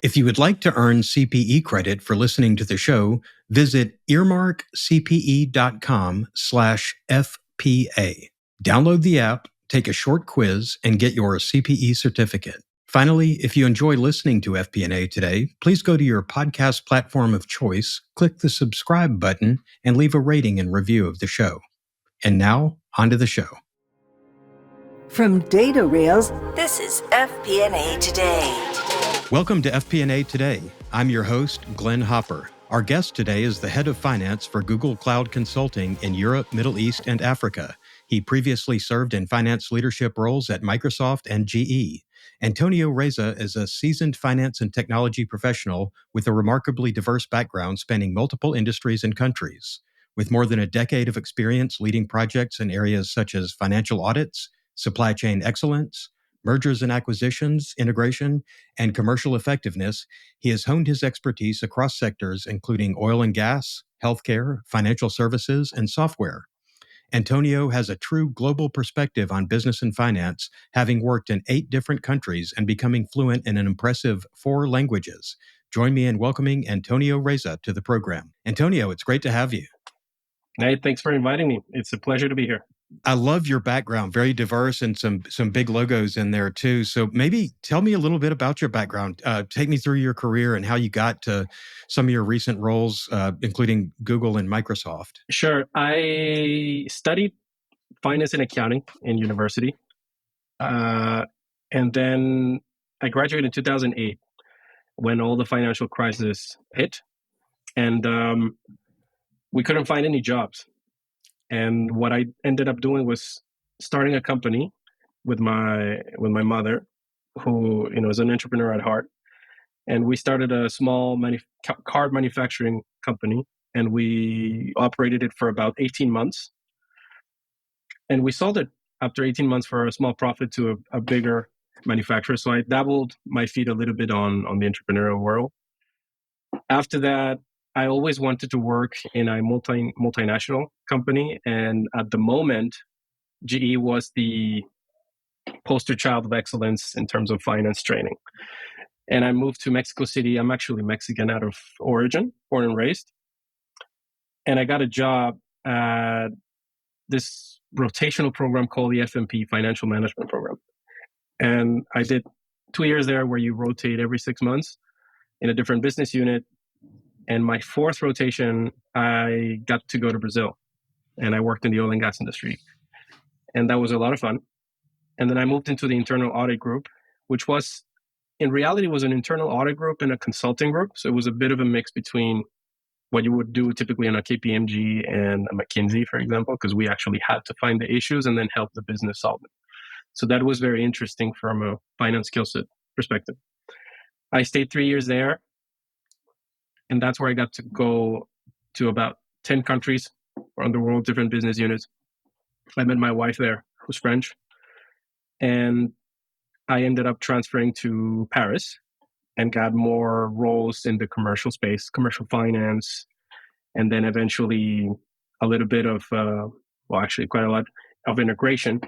If you would like to earn CPE credit for listening to the show, visit earmarkcpe.com/FPA. Download the app, take a short quiz, and get your CPE certificate. Finally, if you enjoy listening to FP&A today, please go to your podcast platform of choice, click the subscribe button, and leave a rating and review of the show. And now, on to the show. From data rails, this is FP&A Today. Welcome to FP&A Today. I'm your host, Glenn Hopper. Our guest today is the head of finance for Google Cloud Consulting in Europe, Middle East, and Africa. He previously served in finance leadership roles at Microsoft and GE. Antonio Reza is a seasoned finance and technology professional with a remarkably diverse background spanning multiple industries and countries. With more than a decade of experience leading projects in areas such as financial audits, supply chain excellence, mergers and acquisitions, integration, and commercial effectiveness, he has honed his expertise across sectors including oil and gas, healthcare, financial services, and software. Antonio has a true global perspective on business and finance, having worked in 8 different countries and becoming fluent in an impressive 4 languages. Join me in welcoming Antonio Reza to the program. Antonio, it's great to have you. Hey, thanks for inviting me. It's a pleasure to be here. I love your background, very diverse and some big logos in there too. So maybe tell me a little bit about your background. Take me through your career and how you got to some of your recent roles, including Google and Microsoft. Sure. I studied finance and accounting in university. And then I graduated in 2008 when all the financial crisis hit. And we couldn't find any jobs. And what I ended up doing was starting a company with my mother, who is an entrepreneur at heart. And we started a small card manufacturing company, and we operated it for about 18 months. And we sold it after 18 months for a small profit to a bigger manufacturer. So I dabbled my feet a little bit on the entrepreneurial world. After that, I always wanted to work in a multinational company. And at the moment, GE was the poster child of excellence in terms of finance training. And I moved to Mexico City. I'm actually Mexican out of origin, born and raised. And I got a job at this rotational program called the FMP, Financial Management Program. And I did 2 years there where you rotate every 6 months in a different business unit. And my 4th rotation, I got to go to Brazil, and I worked in the oil and gas industry. And that was a lot of fun. And then I moved into the internal audit group, which was, in reality, was an internal audit group and a consulting group. So it was a bit of a mix between what you would do typically on a KPMG and a McKinsey, for example, because we actually had to find the issues and then help the business solve them. So that was very interesting from a finance skill set perspective. I stayed 3 years there. And that's where I got to go to about 10 countries around the world, different business units. I met my wife there, who's French. And I ended up transferring to Paris and got more roles in the commercial space, commercial finance, and then eventually a little bit of, actually quite a lot of integration,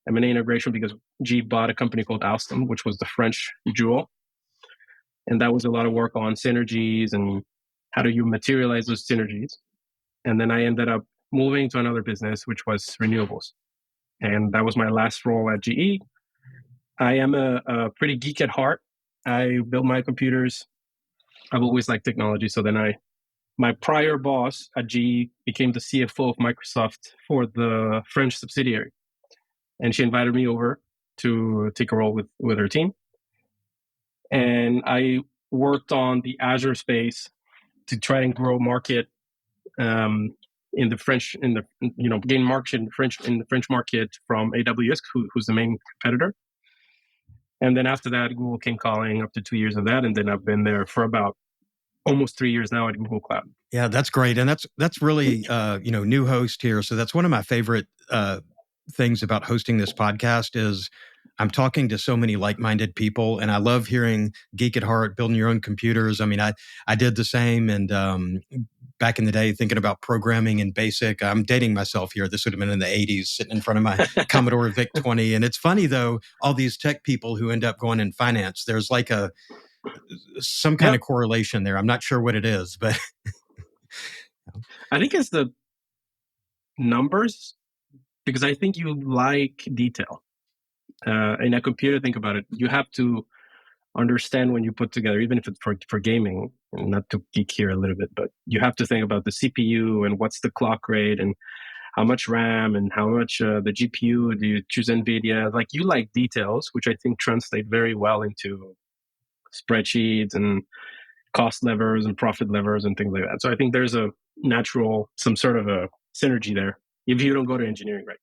M&A integration, because G bought a company called Alstom, which was the French jewel. And that was a lot of work on synergies and how do you materialize those synergies? And then I ended up moving to another business, which was renewables. And that was my last role at GE. I am a pretty geek at heart. I build my computers. I've always liked technology. So then my prior boss at GE became the CFO of Microsoft for the French subsidiary. And she invited me over to take a role with her team. And I worked on the Azure space to try and grow market in the French, gain market in the French market from AWS, who's the main competitor. And then after that, Google came calling after 2 years of that, and then I've been there for about almost 3 years now at Google Cloud. Yeah, that's great, and that's really new host here. So that's one of my favorite things about hosting this podcast is I'm talking to so many like-minded people, and I love hearing geek at heart, building your own computers. I mean, I did the same, and back in the day, thinking about programming in BASIC. I'm dating myself here. This would have been in the 80s, sitting in front of my Commodore VIC-20. And it's funny, though, all these tech people who end up going in finance, there's like a some kind of correlation there. I'm not sure what it is, but I think it's the numbers, because I think you like detail. In a computer, think about it. You have to understand when you put together, even if it's for gaming, and not to geek here a little bit, but you have to think about the CPU and what's the clock rate and how much RAM and how much the GPU. Do you choose NVIDIA? Like, you like details, which I think translate very well into spreadsheets and cost levers and profit levers and things like that. So I think there's some sort of a synergy there if you don't go to engineering, right?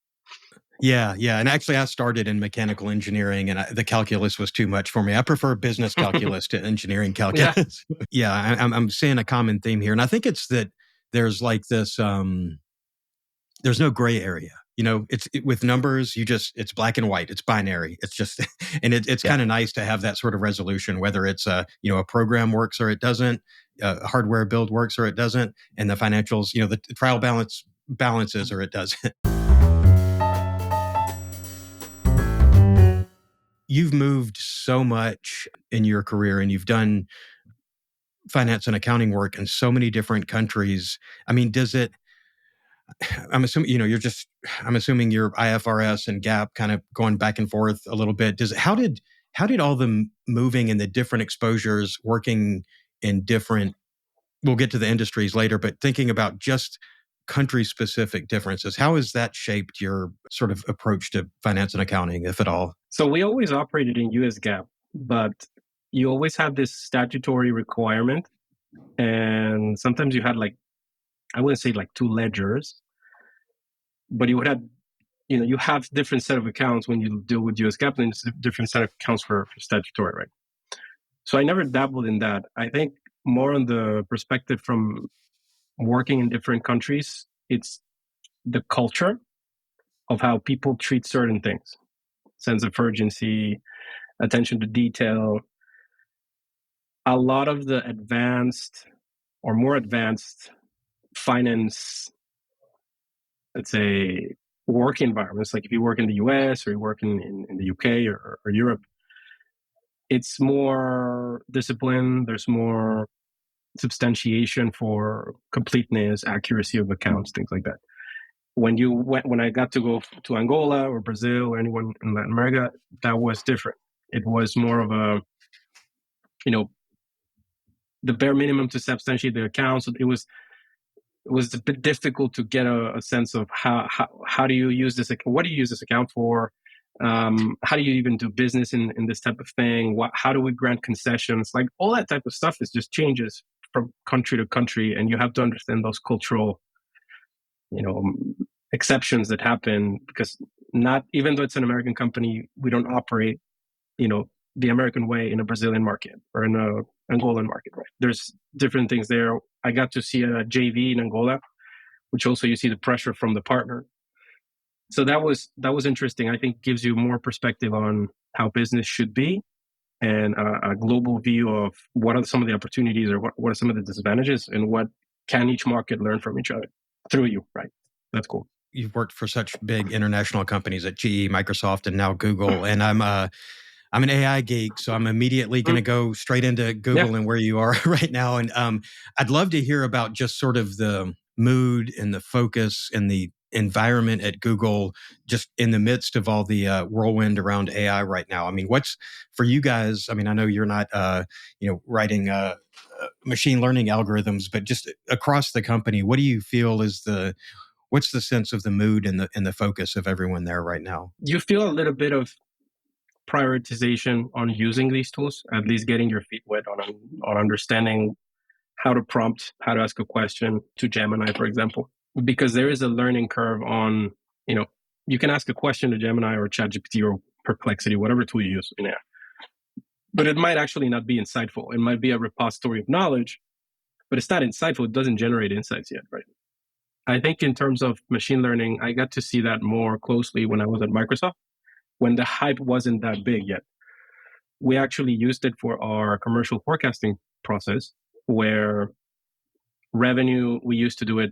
Yeah. And actually, I started in mechanical engineering, and the calculus was too much for me. I prefer business calculus to engineering calculus. Yeah, I'm seeing a common theme here, and I think it's that there's like this. There's no gray area. With numbers, it's black and white. It's binary. It's just, and it's kind of nice to have that sort of resolution, whether it's a program works or it doesn't, hardware build works or it doesn't, and the financials, the trial balances or it doesn't. You've moved so much in your career, and you've done finance and accounting work in so many different countries. I mean, I'm assuming, I'm assuming your IFRS and GAAP kind of going back and forth a little bit. How did all the moving and the different exposures working in different, we'll get to the industries later, but thinking about just country specific differences, how has that shaped your sort of approach to finance and accounting, if at all? So we always operated in US GAAP, but you always had this statutory requirement. And sometimes you had I wouldn't say two ledgers, but you have different set of accounts when you deal with US GAAP, and it's a different set of accounts for statutory, right? So I never dabbled in that. I think more on the perspective from working in different countries, it's the culture of how people treat certain things, sense of urgency, attention to detail. A lot of the advanced or more advanced finance, let's say, work environments, like if you work in the US or you work in the UK or Europe, it's more discipline. There's more substantiation for completeness, accuracy of accounts, things like that. When I got to go to Angola or Brazil or anyone in Latin America, that was different. It was more of a, the bare minimum to substantiate the accounts. It was a bit difficult to get a sense of how do you use this, what do you use this account for? How do you even do business in this type of thing? How do we grant concessions? Like, all that type of stuff is just changes from country to country, and you have to understand those cultural, exceptions that happen, because not, even though it's an American company, we don't operate, the American way in a Brazilian market or in a Angolan market, right? There's different things there. I got to see a JV in Angola, which also you see the pressure from the partner. So that was interesting. I think gives you more perspective on how business should be, and a global view of what are some of the opportunities, or what are some of the disadvantages, and what can each market learn from each other through you, right? That's cool. You've worked for such big international companies at GE, Microsoft, and now Google. And I'm an AI geek, so I'm immediately going to go straight into Google and where you are right now. And I'd love to hear about just sort of the mood and the focus and the environment at Google, just in the midst of all the whirlwind around AI right now. I mean, what's for you guys? I mean, I know you're not, writing machine learning algorithms, but just across the company, what do you feel is what's the sense of the mood and the focus of everyone there right now? You feel a little bit of prioritization on using these tools, at least getting your feet wet on understanding how to prompt, how to ask a question to Gemini, for example, because there is a learning curve on, you can ask a question to Gemini or ChatGPT or Perplexity, whatever tool you use in AI, but it might actually not be insightful. It might be a repository of knowledge, but it's not insightful. It doesn't generate insights yet, right? I think in terms of machine learning, I got to see that more closely when I was at Microsoft, when the hype wasn't that big yet. We actually used it for our commercial forecasting process, where revenue, we used to do it,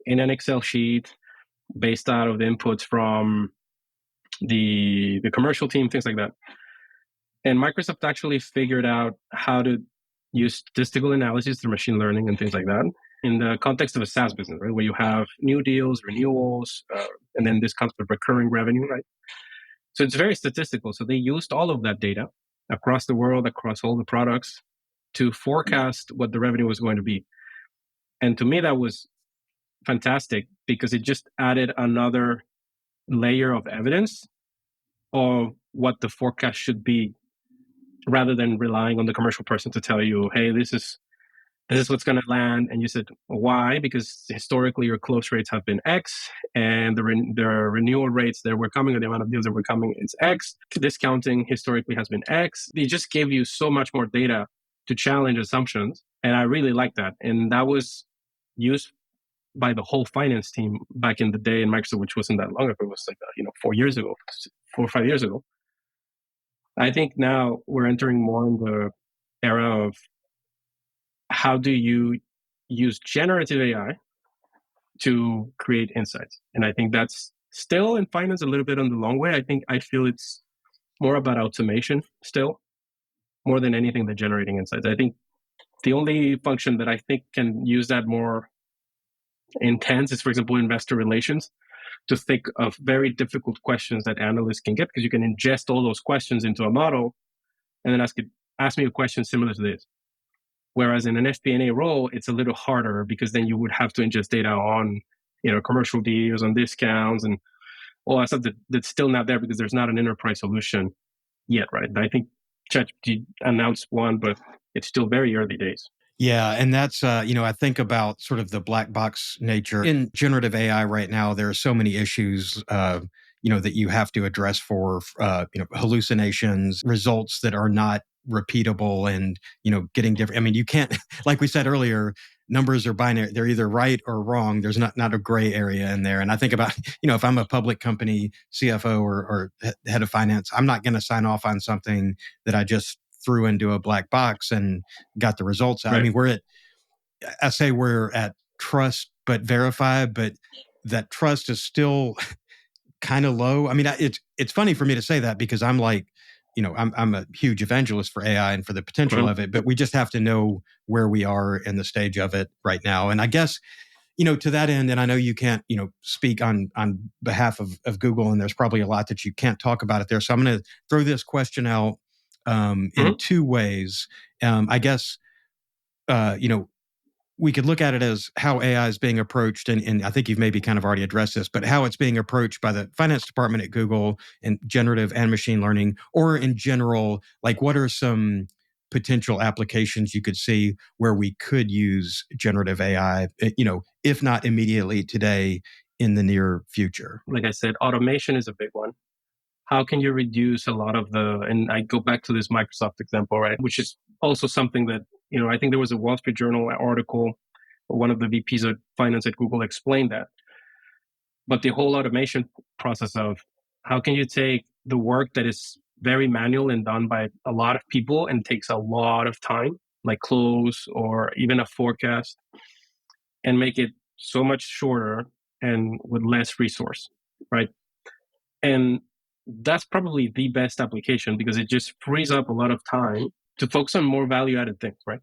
in an Excel sheet based out of the inputs from the commercial team, things like that. And Microsoft actually figured out how to use statistical analysis through machine learning and things like that in the context of a SaaS business, right? Where you have new deals, renewals, and then this comes with recurring revenue, right? So it's very statistical. So they used all of that data across the world, across all the products to forecast what the revenue was going to be. And to me, that was fantastic because it just added another layer of evidence of what the forecast should be rather than relying on the commercial person to tell you, hey, this is what's going to land. And you said, why? Because historically your close rates have been X and the renewal rates that were coming or the amount of deals that were coming is X. Discounting historically has been X. They just gave you so much more data to challenge assumptions. And I really like that. And that was used by the whole finance team back in the day in Microsoft, which wasn't that long ago. It was like, 4 years ago, 4 or 5 years ago. I think now we're entering more in the era of how do you use generative AI to create insights? And I think that's still in finance a little bit on the long way. I feel it's more about automation still, more than anything than generating insights. I think the only function that I think can use that more intense is, for example, investor relations, to think of very difficult questions that analysts can get, because you can ingest all those questions into a model and then ask me a question similar to this. Whereas in an FP&A role, it's a little harder because then you would have to ingest data on, commercial deals, on discounts, and all that stuff that's still not there because there's not an enterprise solution yet, right? I think ChatGPT announced one, but it's still very early days. Yeah, and that's I think about sort of the black box nature in generative AI right now. There are so many issues, that you have to address for, hallucinations, results that are not repeatable, and getting different. I mean, you can't, like we said earlier, numbers are binary; they're either right or wrong. There's not a gray area in there. And I think about, if I'm a public company CFO or head of finance, I'm not going to sign off on something that I just threw into a black box and got the results. Right. I mean, we're at trust but verify, but that trust is still kind of low. I mean, it's funny for me to say that because I'm like, I'm a huge evangelist for AI and for the potential of it, but we just have to know where we are in the stage of it right now. And I guess, to that end, and I know you can't, speak on behalf of Google, and there's probably a lot that you can't talk about it there. So I'm going to throw this question out in two ways. I guess, we could look at it as how AI is being approached, and I think you've maybe kind of already addressed this, but how it's being approached by the finance department at Google and generative and machine learning, or in general, like what are some potential applications you could see where we could use generative AI, if not immediately today, in the near future? Like I said, automation is a big one. How can you reduce a lot of and I go back to this Microsoft example, right? Which is also something that, I think there was a Wall Street Journal article, one of the VPs of finance at Google explained that. But the whole automation process of how can you take the work that is very manual and done by a lot of people and takes a lot of time, like close or even a forecast, and make it so much shorter and with less resource, right? And that's probably the best application because it just frees up a lot of time to focus on more value-added things, right?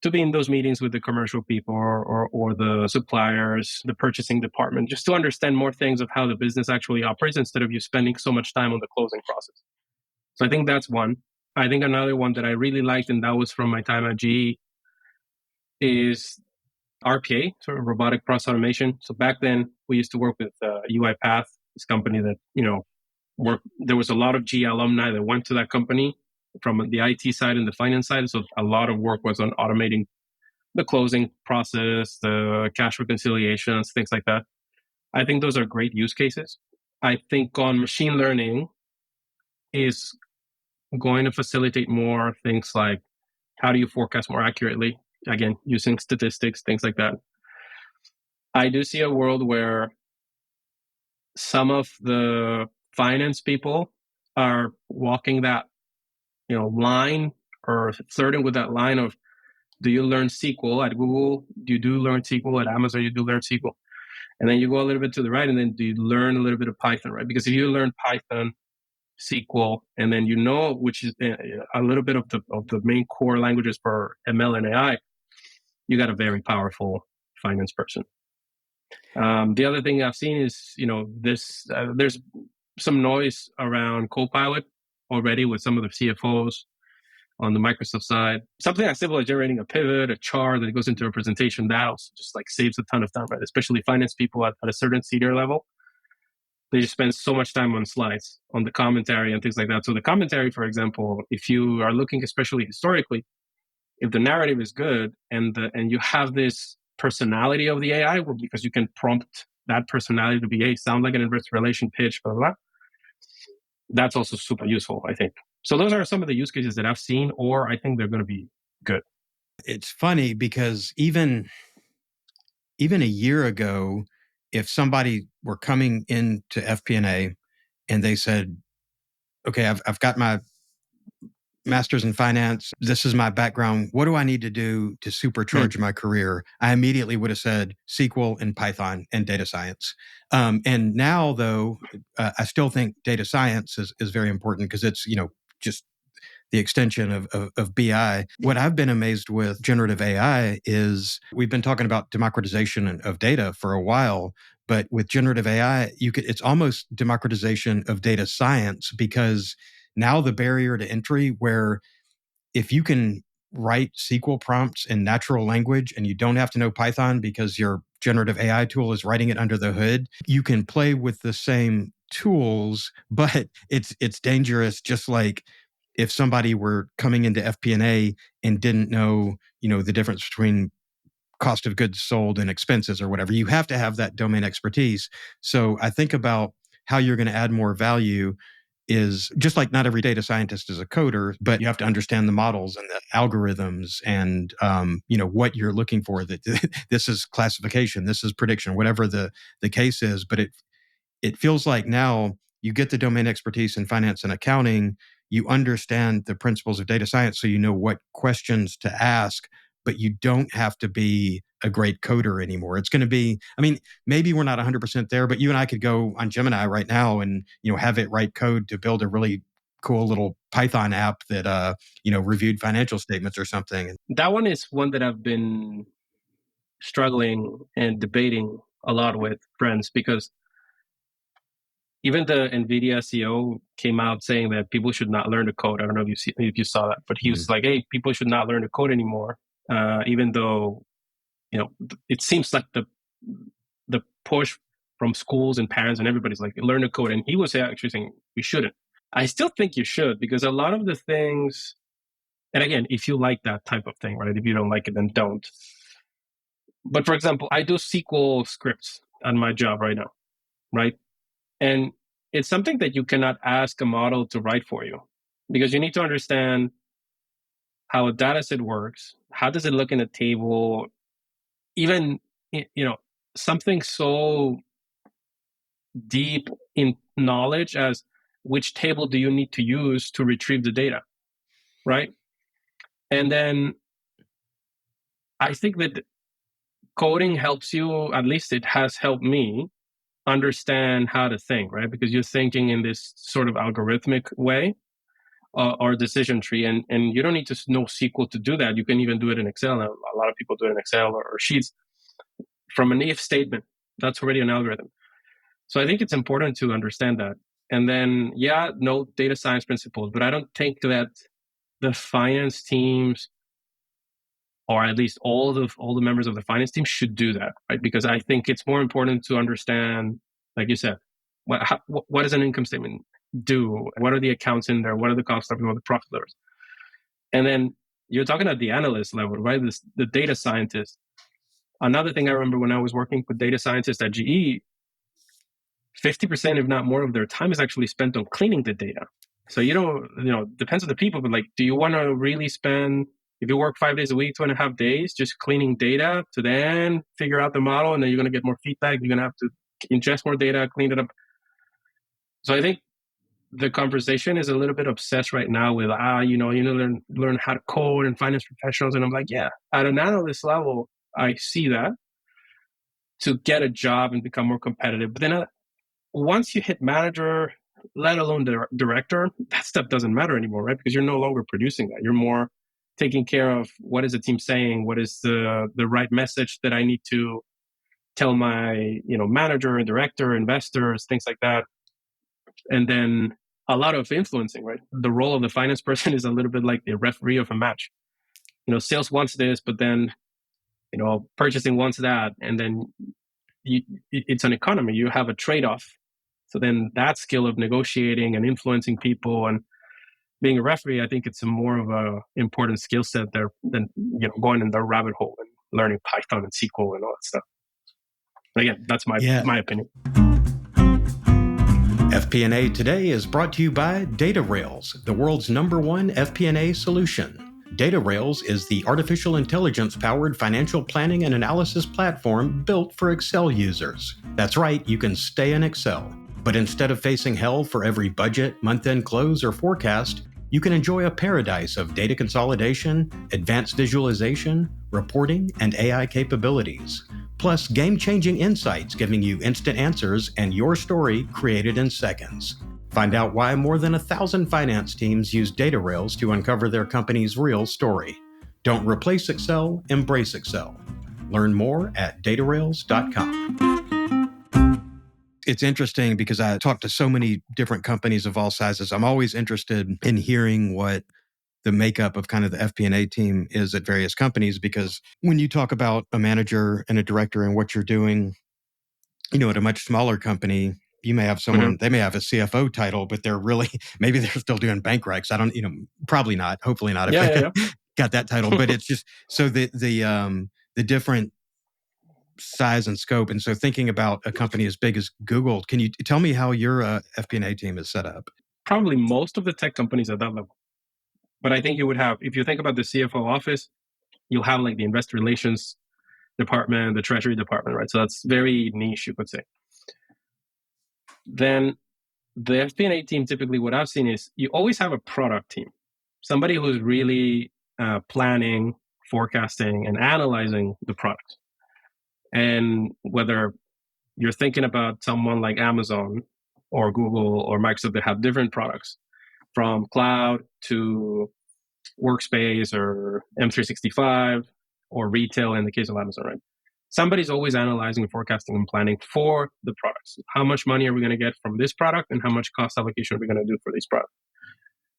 To be in those meetings with the commercial people or the suppliers, the purchasing department, just to understand more things of how the business actually operates instead of you spending so much time on the closing process. So I think that's one. I think another one that I really liked, and that was from my time at GE, is RPA, sort of robotic process automation. So back then, we used to work with UiPath, this company that, there was a lot of GE alumni that went to that company from the IT side and the finance side. So a lot of work was on automating the closing process, the cash reconciliations, things like that. I think those are great use cases. I think on machine learning is going to facilitate more things like how do you forecast more accurately? Again, using statistics, things like that. I do see a world where some of the finance people are walking that line or flirting with that line of, do you learn SQL at Google? Do you do learn SQL at Amazon? You do learn SQL. And then you go a little bit to the right, and then do you learn a little bit of Python, right? Because if you learn Python SQL, and then which is a little bit of the main core languages for ML and AI, you got a very powerful finance person. The other thing I've seen is, there's some noise around Copilot already with some of the CFOs on the Microsoft side. Something as simple as generating a pivot, a chart that goes into a presentation, that also just like saves a ton of time, right? Especially finance people at a certain senior level. They just spend so much time on slides, on the commentary and things like that. So the commentary, for example, if you are looking, especially historically, if the narrative is good and you have this personality of the AI, because you can prompt that personality to be, hey, sound like an investor relation pitch, blah, blah, blah. That's also super useful, I think. So those are some of the use cases that I've seen, or I think they're going to be good. It's funny because even a year ago, if somebody were coming into FP&A and they said, okay, I've got my master's in finance. This is my background. What do I need to do to supercharge my career? I immediately would have said SQL and Python and data science. And now, though, I still think data science is very important because it's, just the extension of BI. What I've been amazed with generative AI is we've been talking about democratization of data for a while, but with generative AI, it's almost democratization of data science, because now the barrier to entry, where if you can write SQL prompts in natural language and you don't have to know Python because your generative AI tool is writing it under the hood, you can play with the same tools, but it's dangerous. Just like if somebody were coming into FP&A and didn't know, the difference between cost of goods sold and expenses or whatever, you have to have that domain expertise. So I think about how you're going to add more value is just like not every data scientist is a coder, but you have to understand the models and the algorithms and, what you're looking for. That this is classification, this is prediction, whatever the case is. But it feels like now you get the domain expertise in finance and accounting, you understand the principles of data science, so you know what questions to ask, but you don't have to be a great coder anymore. It's going to be, maybe we're not 100% there, but you and I could go on Gemini right now and, have it write code to build a really cool little Python app that, reviewed financial statements or something. That one is one that I've been struggling and debating a lot with friends, because even the NVIDIA CEO came out saying that people should not learn to code. I don't know if you saw that, but he was like, hey, people should not learn to code anymore, even though, it seems like the push from schools and parents and everybody's like, learn to code. And he was actually saying we shouldn't. I still think you should, because a lot of the things, and again, if you like that type of thing, right? If you don't like it, then don't. But for example, I do SQL scripts on my job right now, right? And it's something that you cannot ask a model to write for you, because you need to understand how a data set works. How does it look in a table? Even, something so deep in knowledge as which table do you need to use to retrieve the data, right? And then I think that coding helps you, at least it has helped me understand how to think, right? Because you're thinking in this sort of algorithmic way, or decision tree, and you don't need to know SQL to do that. You can even do it in Excel. A lot of people do it in Excel or Sheets. From an if statement, that's already an algorithm. So I think it's important to understand that. And then, know data science principles, but I don't think that the finance teams, or at least all the members of the finance team, should do that, right? Because I think it's more important to understand, like you said, what does an income statement do? What are the accounts in there? What are the cost levers? What are the profit levers? And then you're talking at the analyst level, right? The data scientist. Another thing I remember when I was working with data scientists at GE, 50%, if not more, of their time is actually spent on cleaning the data. So depends on the people, but like, do you want to really spend, if you work 5 days a week, 2.5 days, just cleaning data to then figure out the model, and then you're going to get more feedback, you're going to have to ingest more data, clean it up. So I think the conversation is a little bit obsessed right now with, learn how to code and finance professionals. And I'm like, yeah, at an analyst level, I see that to get a job and become more competitive. But then once you hit manager let alone the director, that stuff doesn't matter anymore, right? Because you're no longer producing that. You're more taking care of what is the team saying, what is the right message that I need to tell my manager, director, investors, things like that. And then a lot of influencing, right? The role of the finance person is a little bit like the referee of a match. Sales wants this, but then purchasing wants that, and then it's an economy. You have a trade-off. So then that skill of negotiating and influencing people and being a referee, I think it's a more of a important skill set there than going in the rabbit hole and learning Python and SQL and all that stuff. But again, that's my opinion. FP&A Today is brought to you by DataRails, the world's #1 FP&A solution. DataRails is the artificial intelligence-powered financial planning and analysis platform built for Excel users. That's right, you can stay in Excel. But instead of facing hell for every budget, month-end close, or forecast, you can enjoy a paradise of data consolidation, advanced visualization, reporting, and AI capabilities. Plus game-changing insights giving you instant answers and your story created in seconds. Find out why more than 1,000 finance teams use DataRails to uncover their company's real story. Don't replace Excel, embrace Excel. Learn more at datarails.com. It's interesting because I talk to so many different companies of all sizes. I'm always interested in hearing what the makeup of kind of the FP&A team is at various companies, because when you talk about a manager and a director and what you're doing, at a much smaller company, you may have someone, they may have a CFO title, but they're really, maybe they're still doing bank recs. I don't, probably not, hopefully not if they got that title, but it's just, so the different size and scope. And so thinking about a company as big as Google, can you tell me how your FP&A team is set up? Probably most of the tech companies at that level. But I think you would have, if you think about the CFO office, you'll have like the investor relations department, the treasury department, right? So that's very niche, you could say. Then the FP&A team, typically what I've seen is you always have a product team, somebody who's really planning, forecasting, and analyzing the product. And whether you're thinking about someone like Amazon or Google or Microsoft that have different products, from cloud to workspace or M365 or retail in the case of Amazon, right? Somebody's always analyzing, forecasting, and planning for the products. How much money are we going to get from this product, and how much cost allocation are we going to do for this product?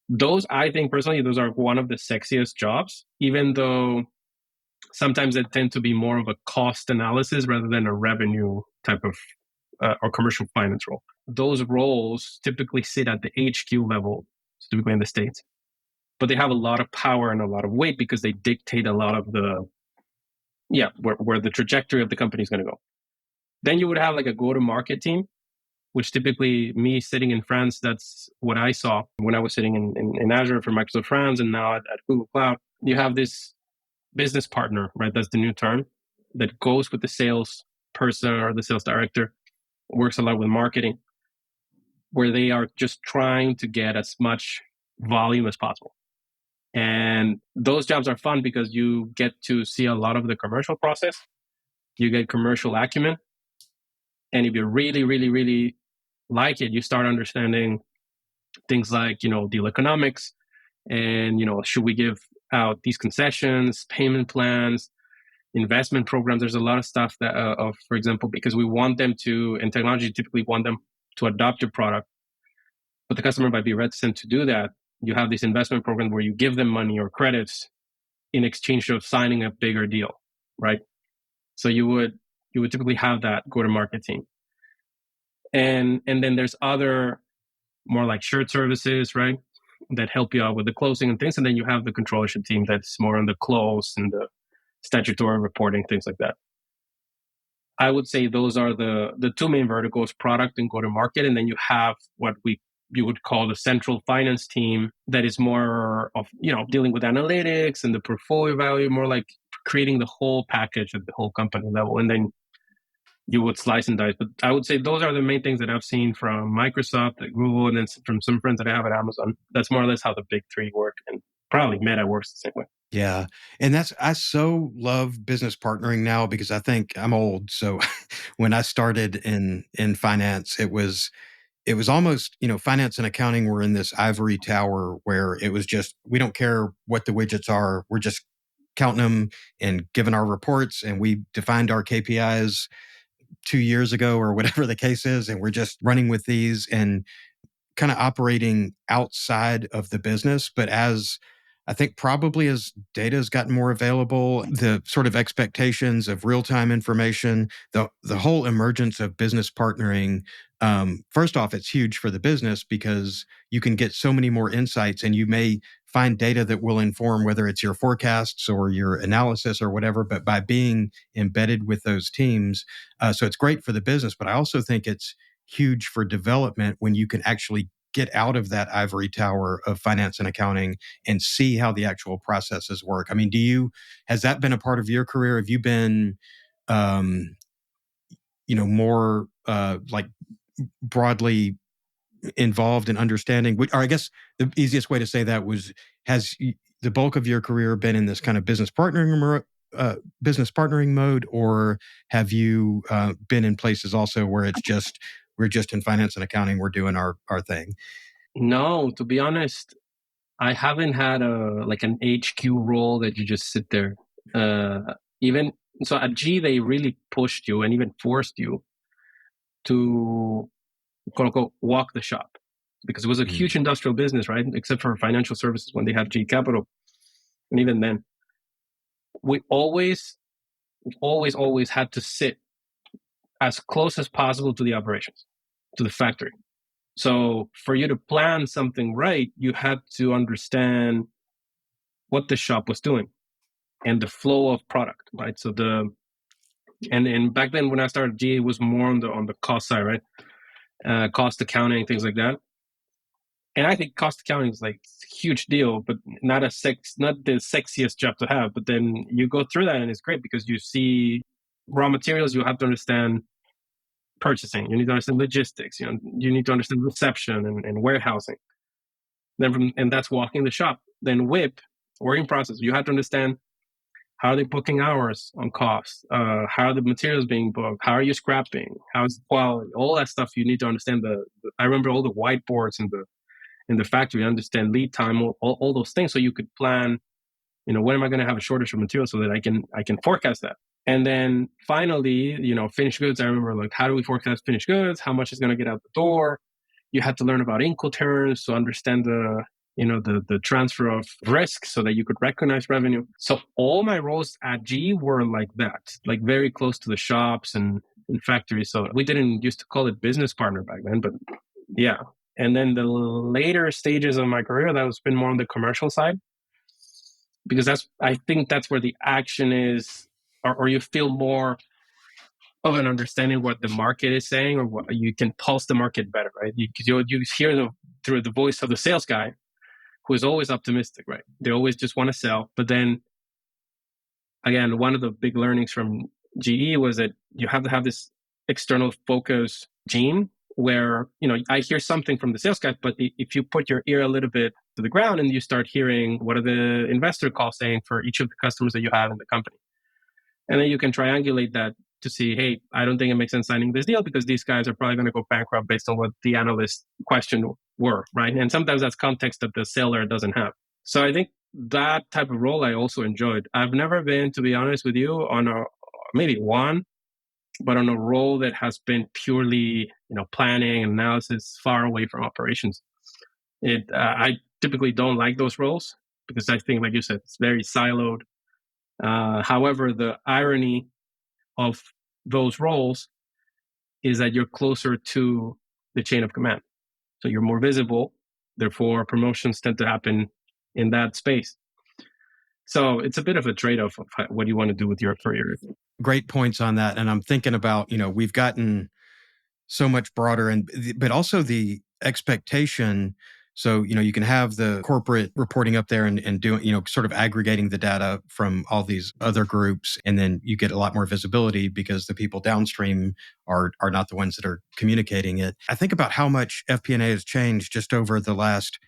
Those, I think personally, those are one of the sexiest jobs, even though sometimes they tend to be more of a cost analysis rather than a revenue type of or commercial finance role. Those roles typically sit at the HQ level, typically in the States, but they have a lot of power and a lot of weight because they dictate a lot of the, where the trajectory of the company is going to go. Then you would have like a go-to-market team, which typically, me sitting in France, that's what I saw when I was sitting in Azure for Microsoft France and now at Google Cloud. You have this business partner, right? That's the new term, that goes with the sales person or the sales director, works a lot with marketing, where they are just trying to get as much volume as possible. And those jobs are fun because you get to see a lot of the commercial process. You get commercial acumen. And if you really, really, really like it, you start understanding things like, deal economics and, should we give out these concessions, payment plans, investment programs. There's a lot of stuff that, for example, because we want them to, in technology, typically want them to adopt your product, but the customer might be reticent to do that. You have this investment program where you give them money or credits in exchange of signing a bigger deal, right? So you would typically have that go-to-market team. And then there's other more like shared services, right, that help you out with the closing and things. And then you have the controllership team that's more on the close and the statutory reporting, things like that. I would say those are the two main verticals, product and go-to-market. And then you have what you would call the central finance team that is more of, dealing with analytics and the portfolio value, more like creating the whole package at the whole company level. And then you would slice and dice. But I would say those are the main things that I've seen from Microsoft, at Google, and then from some friends that I have at Amazon. That's more or less how the big three work. And probably Meta works the same way. Yeah. And I so love business partnering now because I think I'm old. So when I started in finance, it was, it was almost, finance and accounting were in this ivory tower where it was just, we don't care what the widgets are. We're just counting them and giving our reports, and we defined our KPIs 2 years ago or whatever the case is. And we're just running with these and kind of operating outside of the business. But as I think probably as data has gotten more available, the sort of expectations of real-time information, the whole emergence of business partnering, first off, it's huge for the business because you can get so many more insights and you may find data that will inform whether it's your forecasts or your analysis or whatever, but by being embedded with those teams. So it's great for the business, but I also think it's huge for development when you can actually get out of that ivory tower of finance and accounting and see how the actual processes work. I mean, has that been a part of your career? Have you been, more like broadly involved in understanding, or I guess the easiest way to say that was, has the bulk of your career been in this kind of business partnering mode, or have you been in places also where it's just, we're just in finance and accounting, we're doing our thing? No, to be honest, I haven't had an HQ role that you just sit there. Even so, at G, they really pushed you and even forced you to quote unquote walk the shop, because it was a huge industrial business, right? Except for financial services when they had G Capital, and even then, we always had to sit as close as possible to the operations, to the factory. So for you to plan something right, you had to understand what the shop was doing and the flow of product, right? So and back then when I started G, it was more on the cost side, right? Cost accounting, things like that. And I think cost accounting is like a huge deal, but not the sexiest job to have. But then you go through that and it's great because you see raw materials. You have to understand purchasing. You need to understand logistics. You need to understand reception and warehousing. And that's walking the shop. Then WIP, working process. You have to understand how are they booking hours on cost? How are the materials being booked? How are you scrapping? How's the quality? All that stuff you need to understand. I remember all the whiteboards in the factory, understand lead time, all those things, so you could plan. When am I going to have a shortage of material so that I can forecast that. And then finally, finished goods. I remember how do we forecast finished goods? How much is going to get out the door? You had to learn about Incoterms to understand the transfer of risk so that you could recognize revenue. So all my roles at G were like that, like very close to the shops and factories. So we didn't used to call it business partner back then, but yeah. And then the later stages of my career, that was been more on the commercial side, because I think that's where the action is, or you feel more of an understanding what the market is saying, or what you can pulse the market better, right? You hear through the voice of the sales guy, who is always optimistic, right? They always just want to sell. But then again, one of the big learnings from GE was that you have to have this external focus gene where, I hear something from the sales guy, but if you put your ear a little bit to the ground and you start hearing what are the investor calls saying for each of the customers that you have in the company, and then you can triangulate that to see, hey, I don't think it makes sense signing this deal because these guys are probably going to go bankrupt based on what the analyst question were, right? And sometimes that's context that the seller doesn't have. So I think that type of role I also enjoyed. I've never been, to be honest with you, maybe one, but on a role that has been purely, planning and analysis, far away from operations. I typically don't like those roles because I think, like you said, it's very siloed. However, the irony of those roles is that you're closer to the chain of command. So you're more visible, therefore promotions tend to happen in that space. So it's a bit of a trade-off of what you want to do with your career. Great points on that. And I'm thinking about, we've gotten so much broader, but also the expectation. So, you can have the corporate reporting up there and doing, sort of aggregating the data from all these other groups. And then you get a lot more visibility because the people downstream are not the ones that are communicating it. I think about how much FP&A has changed just over the last,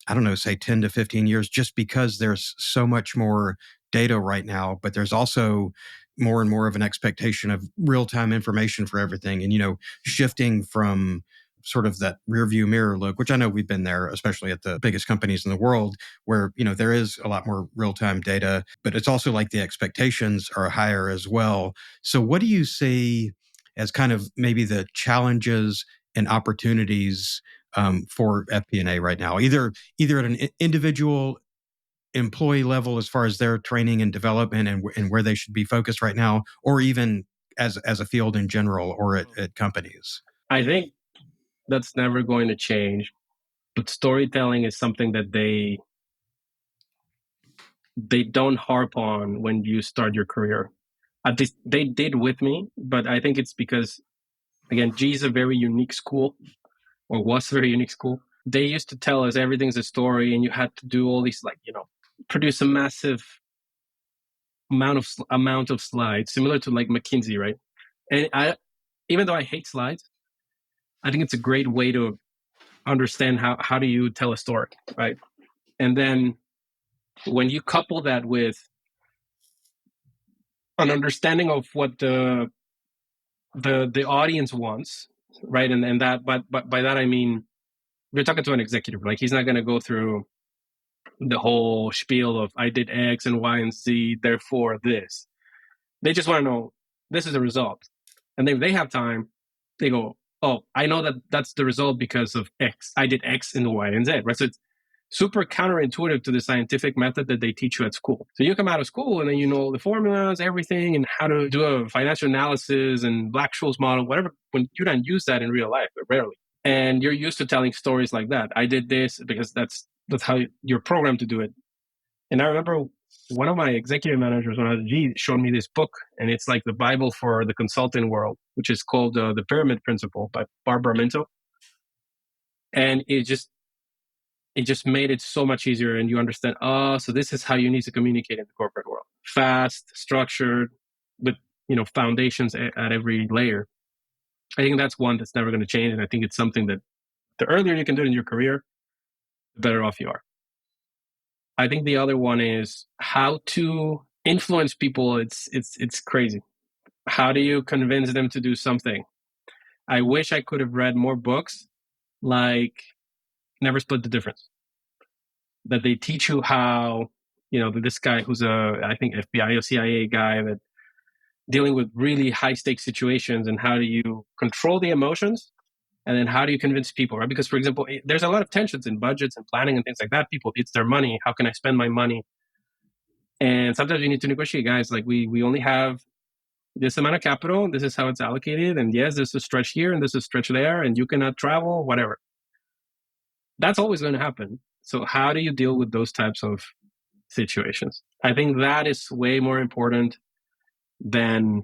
I don't know, say 10 to 15 years, just because there's so much more data right now, but there's also more and more of an expectation of real-time information for everything. And, shifting from sort of that rear view mirror look, which I know we've been there, especially at the biggest companies in the world, where, there is a lot more real-time data, but it's also like the expectations are higher as well. So what do you see as kind of maybe the challenges and opportunities for FP&A right now, either at an individual employee level as far as their training and development and where they should be focused right now, or even as a field in general or at companies? I think that's never going to change, but storytelling is something that they don't harp on when you start your career. At least they did with me, but I think it's because, again, G is a very unique school, or was a very unique school. They used to tell us everything's a story, and you had to do all these, produce a massive amount of slides, similar to like McKinsey, right? And even though I hate slides, I think it's a great way to understand how do you tell a story, right? And then when you couple that with an understanding of what the audience wants, right? And that, but by that I mean, we're talking to an executive, like he's not going to go through the whole spiel of I did X and Y and Z, therefore this. They just want to know this is the result. And then if they have time, they go, oh, I know that that's the result because of X. I did X and Y and Z, right? So it's super counterintuitive to the scientific method that they teach you at school. So you come out of school and then you know the formulas, everything, and how to do a financial analysis and Black-Scholes model, whatever. When you don't use that in real life, but rarely. And you're used to telling stories like that. I did this because that's how you're programmed to do it. And I remember one of my executive managers when I was at G showed me this book, and it's like the Bible for the consulting world, which is called The Pyramid Principle by Barbara Minto. And it just made it so much easier, and you understand, so this is how you need to communicate in the corporate world. Fast, structured, with foundations at every layer. I think that's one that's never going to change, and I think it's something that the earlier you can do it in your career, the better off you are. I think the other one is how to influence people. It's crazy. How do you convince them to do something? I wish I could have read more books like Never Split the Difference, that they teach you how, this guy who's I think FBI or CIA guy, that dealing with really high stakes situations, and how do you control the emotions, and then how do you convince people, right? Because, for example, there's a lot of tensions in budgets and planning and things like that. People, it's their money. How can I spend my money? And sometimes you need to negotiate, guys. Like we only have this amount of capital. This is how it's allocated. And yes, there's a stretch here and there's a stretch there, and you cannot travel, whatever. That's always going to happen. So how do you deal with those types of situations? I think that is way more important than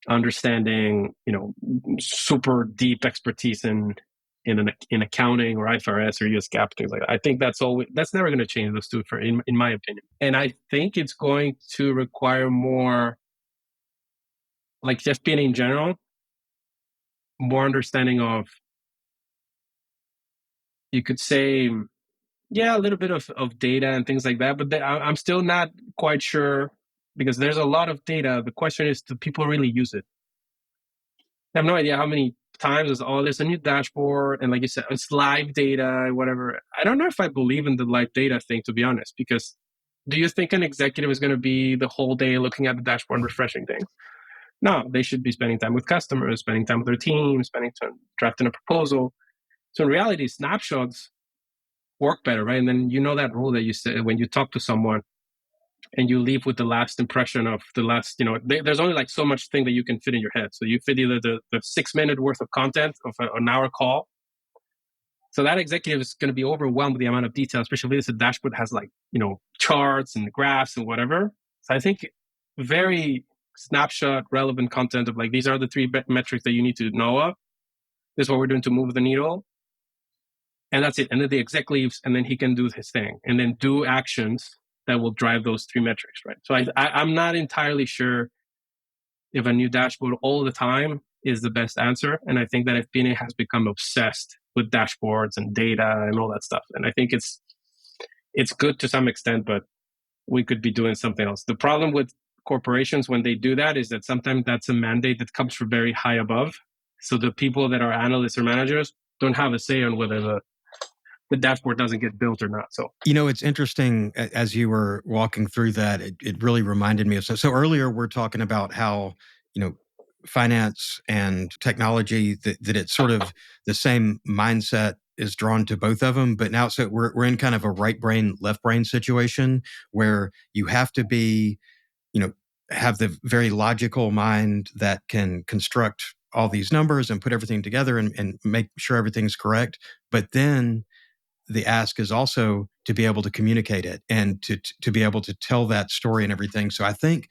understanding, super deep expertise in accounting or IFRS or US GAAP, things like that. I think that's never going to change those two, in my opinion. And I think it's going to require more, like FP&A in general, more understanding of, you could say, a little bit of data and things like that. But I'm still not quite sure, because there's a lot of data. The question is, do people really use it? I have no idea how many times there's a new dashboard, and like you said, it's live data, whatever. I don't know if I believe in the live data thing, to be honest, because do you think an executive is going to be the whole day looking at the dashboard and refreshing things? No, they should be spending time with customers, spending time with their team, spending time drafting a proposal. So in reality, snapshots work better, right? And then that rule that you said, when you talk to someone and you leave with the last impression of the last, there's only like so much thing that you can fit in your head. So you fit either the 6-minute worth of content of an hour call. So that executive is going to be overwhelmed with the amount of detail, especially if the dashboard has charts and graphs and whatever. So I think very snapshot relevant content of these are the 3 metrics that you need to know of. This is what we're doing to move the needle. And that's it. And then the exec leaves, and then he can do his thing and then do actions that will drive those 3 metrics, right? So I'm not entirely sure if a new dashboard all the time is the best answer. And I think that FP&A has become obsessed with dashboards and data and all that stuff. And I think it's good to some extent, but we could be doing something else. The problem with corporations when they do that is that sometimes that's a mandate that comes from very high above. So the people that are analysts or managers don't have a say on whether the dashboard doesn't get built or not. So, it's interesting as you were walking through that, it really reminded me of, so earlier we're talking about how, finance and technology, that it's sort of the same mindset is drawn to both of them. But now, so we're in kind of a right brain, left brain situation where you have to be, have the very logical mind that can construct all these numbers and put everything together and make sure everything's correct. But then the ask is also to be able to communicate it and to be able to tell that story and everything. So I think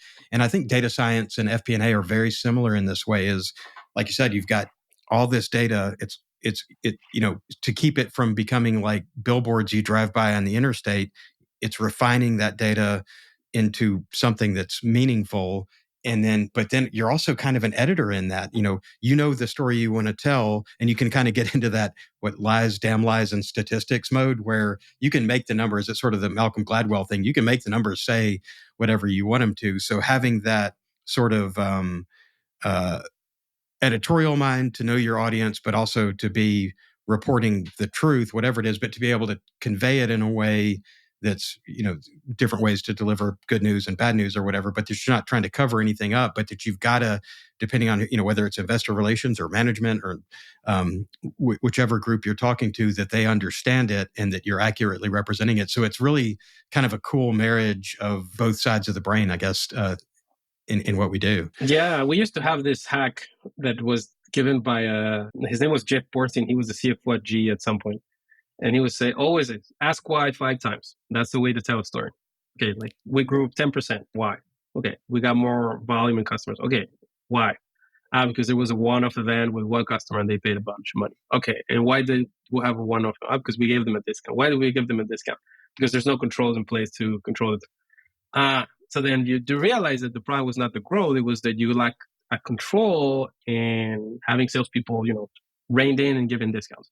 data science and FP&A are very similar in this way. Is like you said, you've got all this data. It's to keep it from becoming like billboards you drive by on the interstate. It's refining that data into something that's meaningful. But then you're also kind of an editor in that, the story you want to tell, and you can kind of get into that, what lies, damn lies, and statistics mode, where you can make the numbers. It's sort of the Malcolm Gladwell thing. You can make the numbers say whatever you want them to. So having that sort of uh, editorial mind to know your audience, but also to be reporting the truth, whatever it is, but to be able to convey it in a way that's, different ways to deliver good news and bad news or whatever, but that you're not trying to cover anything up, but that you've got to, depending on, whether it's investor relations or management or whichever group you're talking to, that they understand it and that you're accurately representing it. So it's really kind of a cool marriage of both sides of the brain, I guess, in what we do. Yeah, we used to have this hack that was given by his name was Jeff Borstein. He was the CFO at GE at some point. And he would say, always ask why 5 times. That's the way to tell a story. Okay, like we grew 10%. Why? Okay, we got more volume in customers. Okay, why? Because there was a one-off event with one customer and they paid a bunch of money. Okay, and why did we have a one-off? Because we gave them a discount. Why did we give them a discount? Because there's no controls in place to control it. So then you do realize that the problem was not the growth; it was that you lack a control and having salespeople, reined in and giving discounts.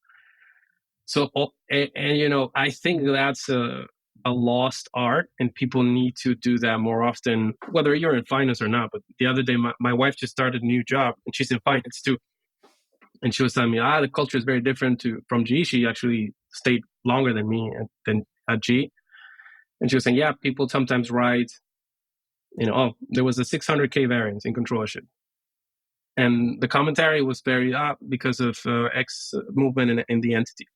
So, I think that's a lost art, and people need to do that more often, whether you're in finance or not. But the other day, my wife just started a new job, and she's in finance too. And she was telling me, the culture is very different from GE. She actually stayed longer than me than at GE. And she was saying, yeah, people sometimes write, there was a 600K variance in controllership. And the commentary was very because of X movement in the entity.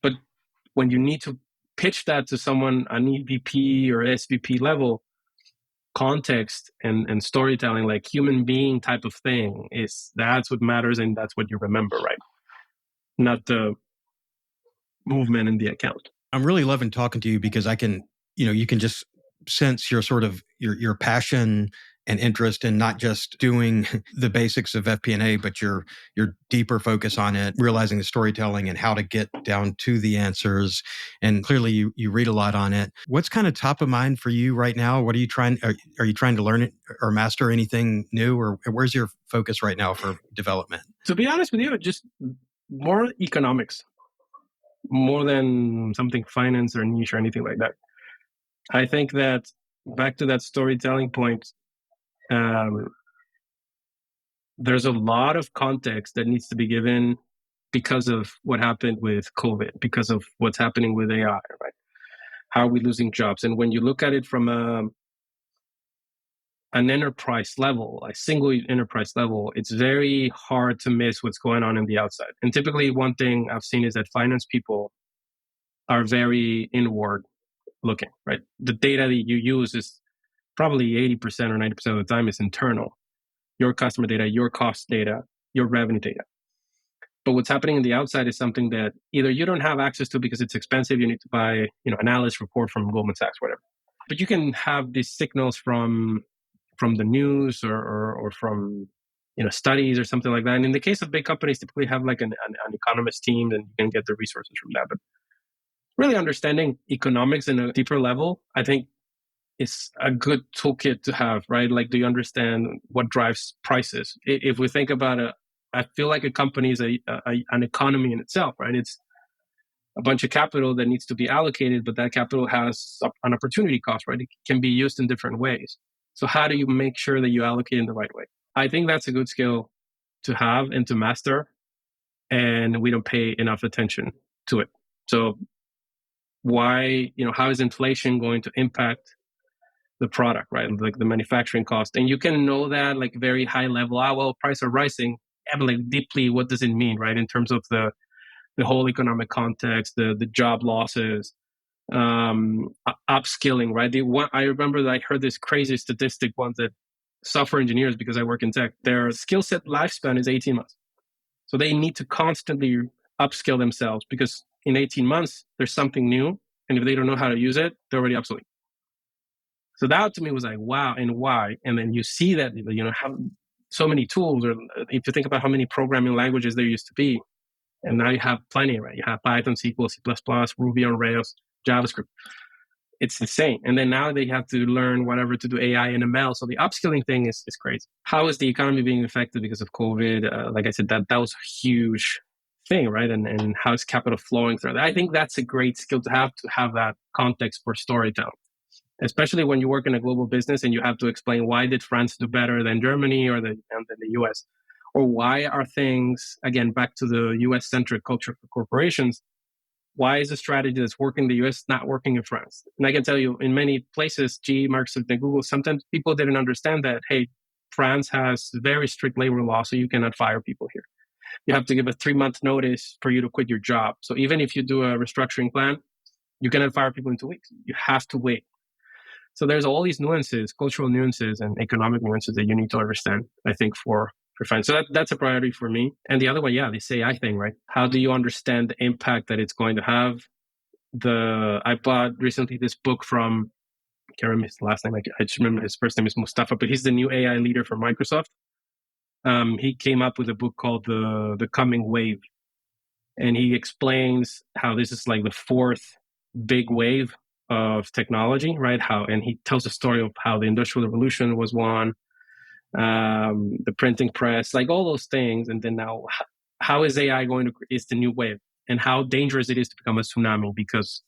But when you need to pitch that to someone, an EVP or SVP level, context and storytelling, like human being type of thing, that's what matters, and that's what you remember, right? Not the movement in the account. I'm really loving talking to you because I can, you can just sense your sort of your passion and interest in not just doing the basics of FP&A, but your deeper focus on it, realizing the storytelling and how to get down to the answers. And clearly you read a lot on it. What's kind of top of mind for you right now? What are you trying to learn it or master anything new, or where's your focus right now for development? To be honest with you, just more economics, more than something finance or niche or anything like that. I think that back to that storytelling point, there's a lot of context that needs to be given because of what happened with COVID, because of what's happening with AI, right? How are we losing jobs? And when you look at it from an enterprise level, a single enterprise level, it's very hard to miss what's going on in the outside. And typically one thing I've seen is that finance people are very inward looking, right? The data that you use is probably 80% or 90% of the time is internal. Your customer data, your cost data, your revenue data. But what's happening in the outside is something that either you don't have access to because it's expensive, you need to buy, analyst report from Goldman Sachs, whatever. But you can have these signals from the news or from studies or something like that. And in the case of big companies, typically have like an economist team, and you can get the resources from that. But really understanding economics in a deeper level, I think, is a good toolkit to have, right? Like, do you understand what drives prices? If we think about it, I feel like a company is an economy in itself, right? It's a bunch of capital that needs to be allocated, but that capital has an opportunity cost, right? It can be used in different ways. So how do you make sure that you allocate in the right way? I think that's a good skill to have and to master. and we don't pay enough attention to it. So why, how is inflation going to impact the product, right? Like the manufacturing cost. And you can know that like very high level, well, prices are rising. Yeah, but like deeply, what does it mean, right? In terms of the whole economic context, the job losses, upskilling, right? I remember that I heard this crazy statistic once that software engineers, because I work in tech, their skill set lifespan is 18 months. So they need to constantly upskill themselves because in 18 months, there's something new. And if they don't know how to use it, they're already obsolete. So that to me was like, wow, and why? And then you see that, how so many tools, or if you think about how many programming languages there used to be, and now you have plenty, right? You have Python, SQL, C++, Ruby on Rails, JavaScript. It's insane. And then now they have to learn whatever to do AI and ML. So the upskilling thing is crazy. How is the economy being affected because of COVID? Like I said, that was a huge thing, right? And how is capital flowing through that? I think that's a great skill to have that context for storytelling, especially when you work in a global business and you have to explain why did France do better than Germany or than the US? Or why are things, again, back to the US-centric culture for corporations, why is a strategy that's working in the US not working in France? And I can tell you, in many places, GE, Microsoft, and Google, sometimes people didn't understand that, hey, France has very strict labor law, so you cannot fire people here. You have to give a 3-month notice for you to quit your job. So even if you do a restructuring plan, you cannot fire people in 2 weeks. You have to wait. So there's all these nuances, cultural nuances and economic nuances that you need to understand, I think, for finance. So that's a priority for me. And the other one, this AI thing, right? How do you understand the impact that it's going to have? I bought recently this book from, I can't remember his last name. I just remember his first name is Mustafa, but he's the new AI leader for Microsoft. He came up with a book called The Coming Wave. And he explains how this is like the fourth big wave of technology, right? And he tells the story of how the Industrial Revolution was one, the printing press, like all those things. And then now, how is AI is the new wave, and how dangerous it is to become a tsunami because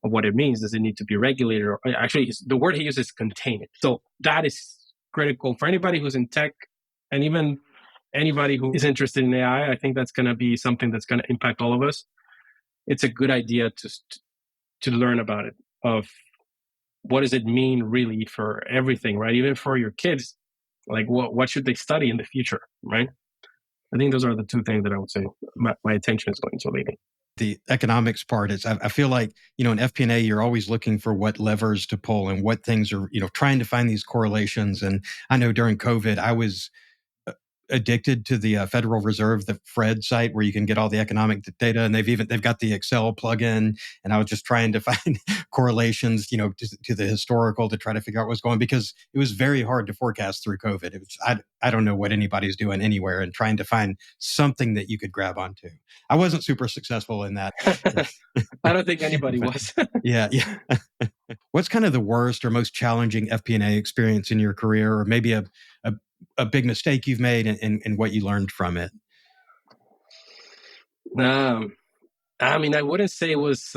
of what it means. Does it need to be regulated? Or actually, the word he uses is contained. So that is critical for anybody who's in tech, and even anybody who is interested in AI. I think that's going to be something that's going to impact all of us. It's a good idea to learn about it, of what does it mean really for everything, right? Even for your kids, like what should they study in the future, right? I think those are the two things that I would say my attention is going to lately. The economics part is, I feel like, in FP&A, you're always looking for what levers to pull and what things are, trying to find these correlations. And I know during COVID, I was addicted to the Federal Reserve, the FRED site where you can get all the economic data, and they've got the Excel plugin. And I was just trying to find correlations, to the historical to try to figure out what's going on, because it was very hard to forecast through COVID. It was, I don't know what anybody's doing anywhere, and trying to find something that you could grab onto. I wasn't super successful in that. I don't think anybody was. Yeah. What's kind of the worst or most challenging FP&A experience in your career, or maybe a big mistake you've made and what you learned from it? I mean, I wouldn't say it was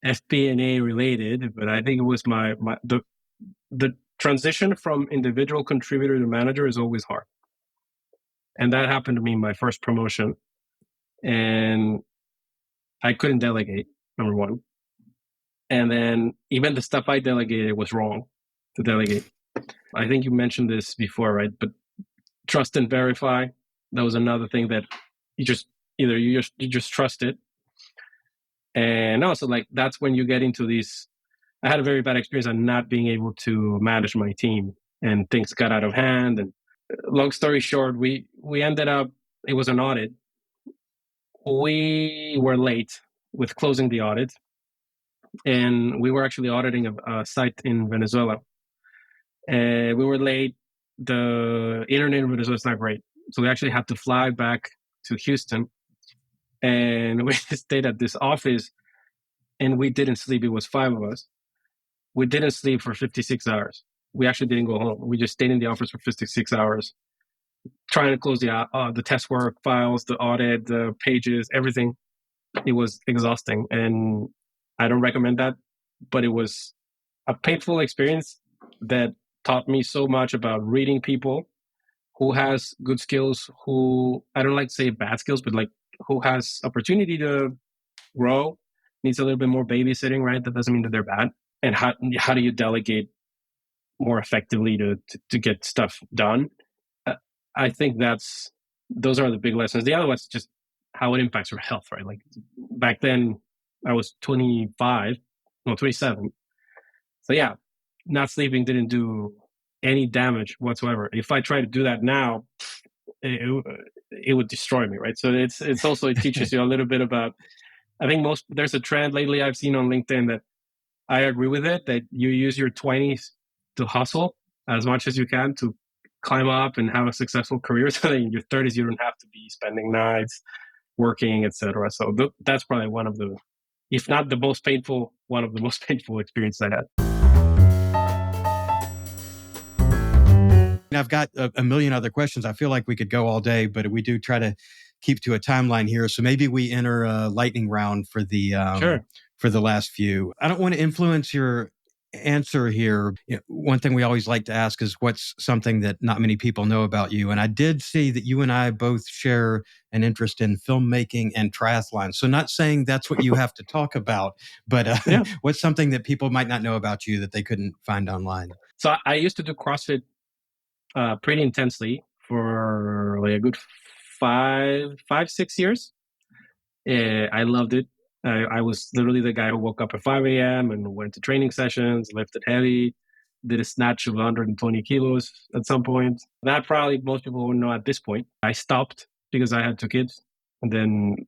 FP&A related, but I think it was the transition from individual contributor to manager is always hard. And that happened to me in my first promotion. And I couldn't delegate, number one. And then even the stuff I delegated was wrong to delegate. I think you mentioned this before, right? But trust and verify, that was another thing that you just trust it. And also, like, that's when you get into these. I had a very bad experience on not being able to manage my team, and things got out of hand. And long story short, we ended up, it was an audit. We were late with closing the audit, and we were actually auditing a site in Venezuela. And we were late. The internet in Venezuela is not great. So we actually had to fly back to Houston, and we stayed at this office, and we didn't sleep. It was 5 of us. We didn't sleep for 56 hours. We actually didn't go home. We just stayed in the office for 56 hours, trying to close the test work files, the audit, the pages, everything. It was exhausting, and I don't recommend that, but it was a painful experience that taught me so much about reading people, who has good skills, who, I don't like to say bad skills, but like who has opportunity to grow, needs a little bit more babysitting, right? That doesn't mean that they're bad. And how do you delegate more effectively to get stuff done? I think those are the big lessons. The other one's just how it impacts your health, right? Like back then I was 27. So yeah, not sleeping didn't do any damage whatsoever. If I try to do that now, it would destroy me, right? So it's also, it teaches you a little bit about, I think there's a trend lately I've seen on LinkedIn that I agree with it, that you use your 20s to hustle as much as you can to climb up and have a successful career. So that in your 30s, you don't have to be spending nights working, etc. So that's probably one of the, if not the most painful, one of the most painful experiences I had. I've got a million other questions. I feel like we could go all day, but we do try to keep to a timeline here. So maybe we enter a lightning round for the Sure. For the last few. I don't want to influence your answer here. One thing we always like to ask is what's something that not many people know about you? And I did see that you and I both share an interest in filmmaking and triathlon. So not saying that's what you have to talk about, but Yeah. What's something that people might not know about you that they couldn't find online? So I used to do CrossFit pretty intensely for like a good 6 years. I loved it. I was literally the guy who woke up at 5 a.m. and went to training sessions, lifted heavy, did a snatch of 120 kilos at some point. That probably most people wouldn't know at this point. I stopped because I had 2 kids. And then,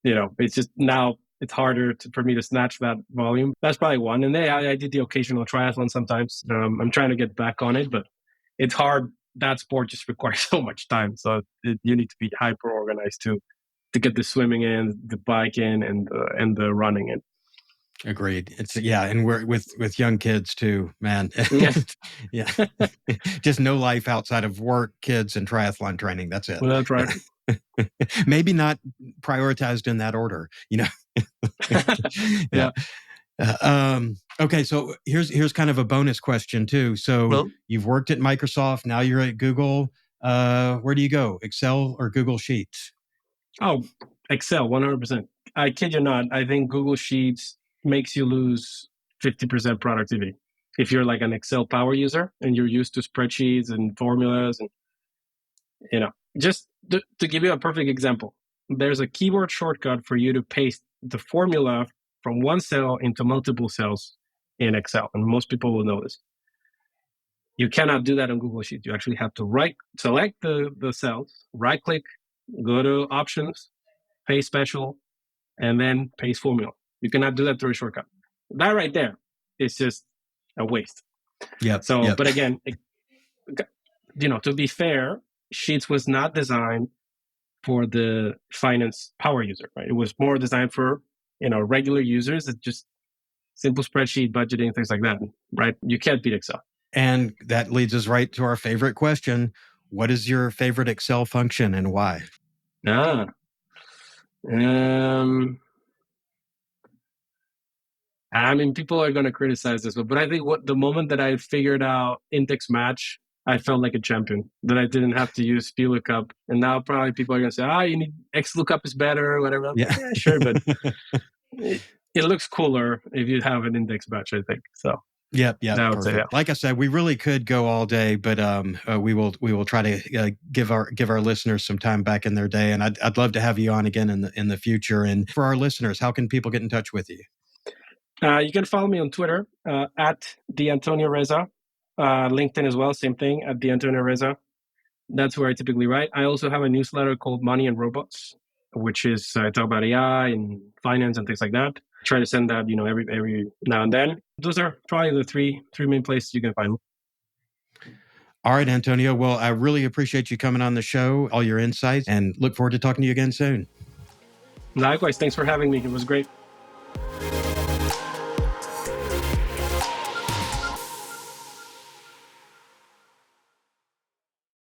it's just now it's harder for me to snatch that volume. That's probably one. And then I did the occasional triathlon sometimes. I'm trying to get back on it, but it's hard. That sport just requires so much time. So you need to be hyper organized to get the swimming in, the bike in, and the running in. Agreed. And we're with young kids too, man. Yeah, just no life outside of work, kids, and triathlon training. That's it. Well, that's right. Maybe not prioritized in that order, Yeah. Okay, so here's kind of a bonus question too. So you've worked at Microsoft, now you're at Google. Where do you go? Excel or Google Sheets? Oh, Excel, 100%. I kid you not. I think Google Sheets makes you lose 50% productivity. If you're like an Excel power user and you're used to spreadsheets and formulas, and just to give you a perfect example, there's a keyboard shortcut for you to paste the formula from one cell into multiple cells in Excel. And most people will know this. You cannot do that on Google Sheets. You actually have to select the cells, right click, go to options, paste special, and then paste formula. You cannot do that through a shortcut. That right there is just a waste. Yeah. So, but again, to be fair, Sheets was not designed for the finance power user, right? It was more designed for, regular users. It's just simple spreadsheet, budgeting, things like that, right? You can't beat Excel. And that leads us right to our favorite question. What is your favorite Excel function and why? I mean, people are going to criticize this, but I think the moment that I figured out index match, I felt like a champion, that I didn't have to use VLOOKUP. And now probably people are going to say, you need XLOOKUP is better or whatever. Yeah, sure. But it looks cooler if you have an index match, I think. So yeah, perfect. Say, yeah. Like I said, we really could go all day, but we will try to give our listeners some time back in their day, and I'd love to have you on again in the future. And for our listeners, how can people get in touch with you? You can follow me on Twitter at @DeAntonioReza, LinkedIn as well, same thing at @DeAntonioReza. That's where I typically write. I also have a newsletter called Money and Robots, which is I talk about AI and finance and things like that. Try to send that, every now and then. Those are probably the three main places you can find me. All right, Antonio. Well, I really appreciate you coming on the show, all your insights, and look forward to talking to you again soon. Likewise. Thanks for having me. It was great.